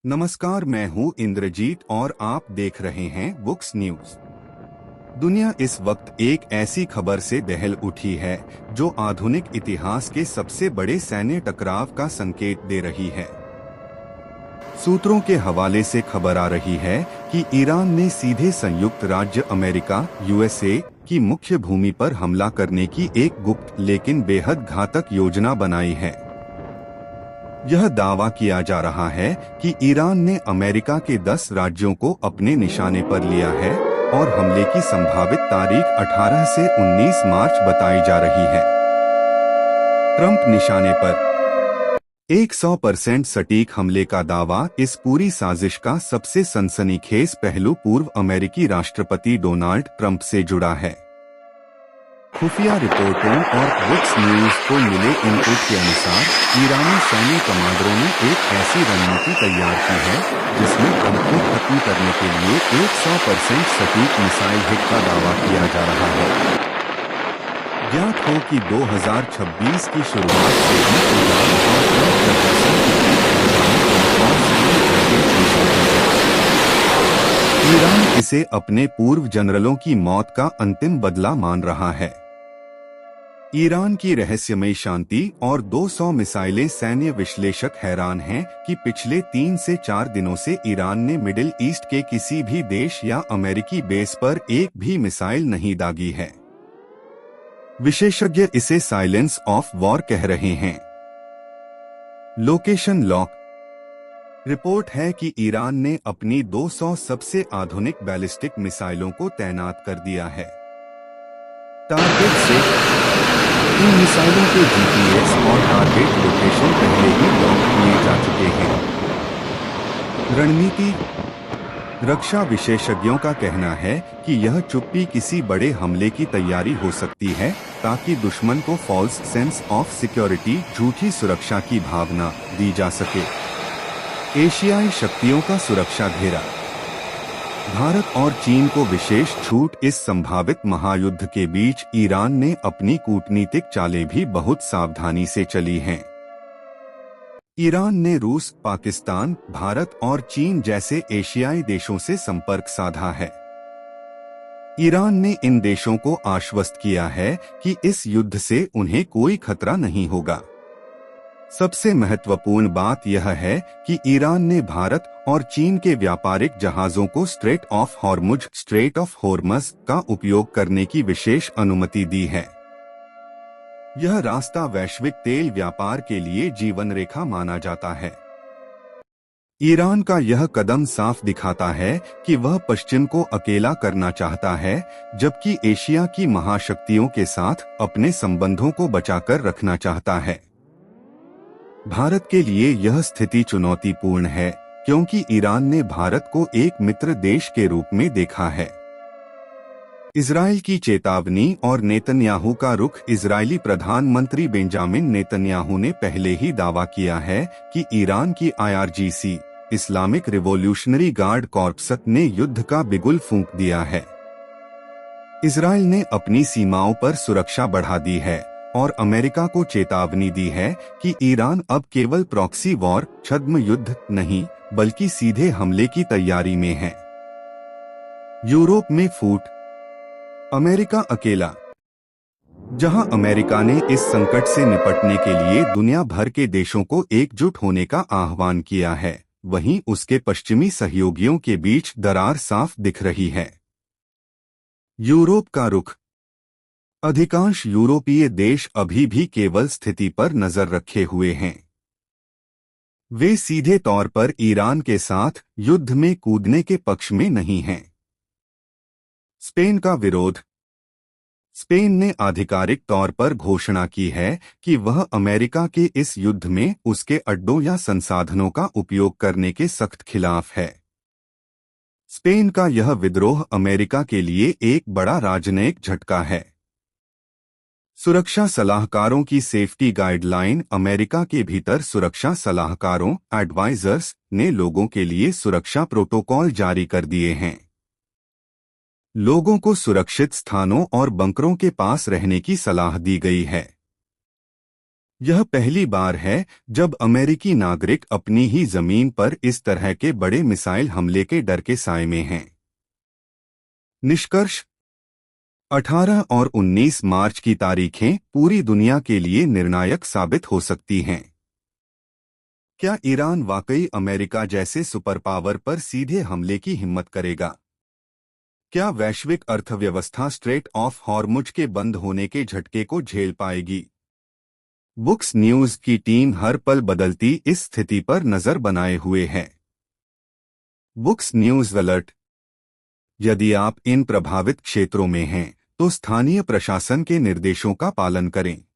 नमस्कार, मैं हूँ इंद्रजीत और आप देख रहे हैं बुक्स न्यूज। दुनिया इस वक्त एक ऐसी खबर से दहल उठी है जो आधुनिक इतिहास के सबसे बड़े सैन्य टकराव का संकेत दे रही है। सूत्रों के हवाले से खबर आ रही है कि ईरान ने सीधे संयुक्त राज्य अमेरिका यूएसए की मुख्य भूमि पर हमला करने की एक गुप्त लेकिन बेहद घातक योजना बनाई है। यह दावा किया जा रहा है कि ईरान ने अमेरिका के 10 राज्यों को अपने निशाने पर लिया है और हमले की संभावित तारीख 18 से 19 मार्च बताई जा रही है। ट्रंप निशाने पर 100% सटीक हमले का दावा इस पूरी साजिश का सबसे सनसनीखेज पहलू पूर्व अमेरिकी राष्ट्रपति डोनाल्ड ट्रंप से जुड़ा है। खुफिया रिपोर्टों और बुक्स न्यूज को मिले इनपुट के अनुसार ईरानी सैन्य कमांडरों ने एक ऐसी रणनीति तैयार की है जिसमें ट्रंप को खत्म करने के लिए 100% सटीक मिसाइल हिट का दावा किया जा रहा है। ज्ञात हो कि 2026 की शुरुआत से ही ईरान और ईरान इसे अपने पूर्व जनरलों की मौत का अंतिम बदला मान रहा है। ईरान की रहस्यमयी शांति और 200 मिसाइलें। सैन्य विश्लेषक हैरान हैं कि पिछले 3 से 4 दिनों से ईरान ने मिडिल ईस्ट के किसी भी देश या अमेरिकी बेस पर एक भी मिसाइल नहीं दागी है। विशेषज्ञ इसे साइलेंस ऑफ वॉर कह रहे हैं। Location lock. रिपोर्ट है कि ईरान ने अपनी 200 सबसे आधुनिक बैलिस्टिक मिसाइलों को तैनात कर दिया है। टारगेट से इन मिसाइलों के जीपीएस और टारगेट लोकेशन पहले ही लॉक किए जा चुके हैं। रणनीति। रक्षा विशेषज्ञों का कहना है कि यह चुप्पी किसी बड़े हमले की तैयारी हो सकती है ताकि दुश्मन को फॉल्स सेंस ऑफ सिक्योरिटी, झूठी सुरक्षा की भावना दी जा सके। एशियाई शक्तियों का सुरक्षा घेरा। भारत और चीन को विशेष छूट। इस संभावित महायुद्ध के बीच ईरान ने अपनी कूटनीतिक चालें भी बहुत सावधानी से चली हैं। ईरान ने रूस, पाकिस्तान, भारत और चीन जैसे एशियाई देशों से संपर्क साधा है। ईरान ने इन देशों को आश्वस्त किया है कि इस युद्ध से उन्हें कोई खतरा नहीं होगा। सबसे महत्वपूर्ण बात यह है कि ईरान ने भारत और चीन के व्यापारिक जहाजों को स्ट्रेट ऑफ हॉर्मज़ का उपयोग करने की विशेष अनुमति दी है। यह रास्ता वैश्विक तेल व्यापार के लिए जीवन रेखा माना जाता है। ईरान का यह कदम साफ दिखाता है कि वह पश्चिम को अकेला करना चाहता है, जबकि एशिया की महाशक्तियों के साथ अपने संबंधों को बचाकर रखना चाहता है। भारत के लिए यह स्थिति चुनौतीपूर्ण है क्योंकि ईरान ने भारत को एक मित्र देश के रूप में देखा है। इजराइल की चेतावनी और नेतन्याहू का रुख। इजरायली प्रधानमंत्री बेंजामिन नेतन्याहू ने पहले ही दावा किया है कि ईरान की IRGC Islamic revolutionary guard corps ने युद्ध का बिगुल फूंक दिया है। इजराइल ने अपनी सीमाओं पर सुरक्षा बढ़ा दी है और अमेरिका को चेतावनी दी है कि ईरान अब केवल प्रॉक्सी वॉर, छद्म युद्ध नहीं बल्कि सीधे हमले की तैयारी में है। यूरोप में फूट। अमेरिका अकेला। जहां अमेरिका ने इस संकट से निपटने के लिए दुनिया भर के देशों को एकजुट होने का आह्वान किया है, वहीं उसके पश्चिमी सहयोगियों के बीच दरार साफ दिख रही है। यूरोप का रुख। अधिकांश यूरोपीय देश अभी भी केवल स्थिति पर नजर रखे हुए हैं। वे सीधे तौर पर ईरान के साथ युद्ध में कूदने के पक्ष में नहीं हैं। स्पेन का विरोध। स्पेन ने आधिकारिक तौर पर घोषणा की है कि वह अमेरिका के इस युद्ध में उसके अड्डों या संसाधनों का उपयोग करने के सख्त खिलाफ है। स्पेन का यह विद्रोह अमेरिका के लिए एक बड़ा राजनयिक झटका है। सुरक्षा सलाहकारों की सेफ्टी गाइडलाइन। अमेरिका के भीतर सुरक्षा सलाहकारों एडवाइजर्स ने लोगों के लिए सुरक्षा प्रोटोकॉल जारी कर दिए हैं। लोगों को सुरक्षित स्थानों और बंकरों के पास रहने की सलाह दी गई है। यह पहली बार है जब अमेरिकी नागरिक अपनी ही जमीन पर इस तरह के बड़े मिसाइल हमले के डर के साए में हैं। निष्कर्ष 18 और 19 मार्च की तारीखें पूरी दुनिया के लिए निर्णायक साबित हो सकती हैं। क्या ईरान वाकई अमेरिका जैसे सुपर पावर पर सीधे हमले की हिम्मत करेगा? क्या वैश्विक अर्थव्यवस्था स्ट्रेट ऑफ हॉर्मुज के बंद होने के झटके को झेल पाएगी? बुक्स न्यूज की टीम हर पल बदलती इस स्थिति पर नजर बनाए हुए है। Books news alert. यदि आप इन प्रभावित क्षेत्रों में हैं, तो स्थानीय प्रशासन के निर्देशों का पालन करें।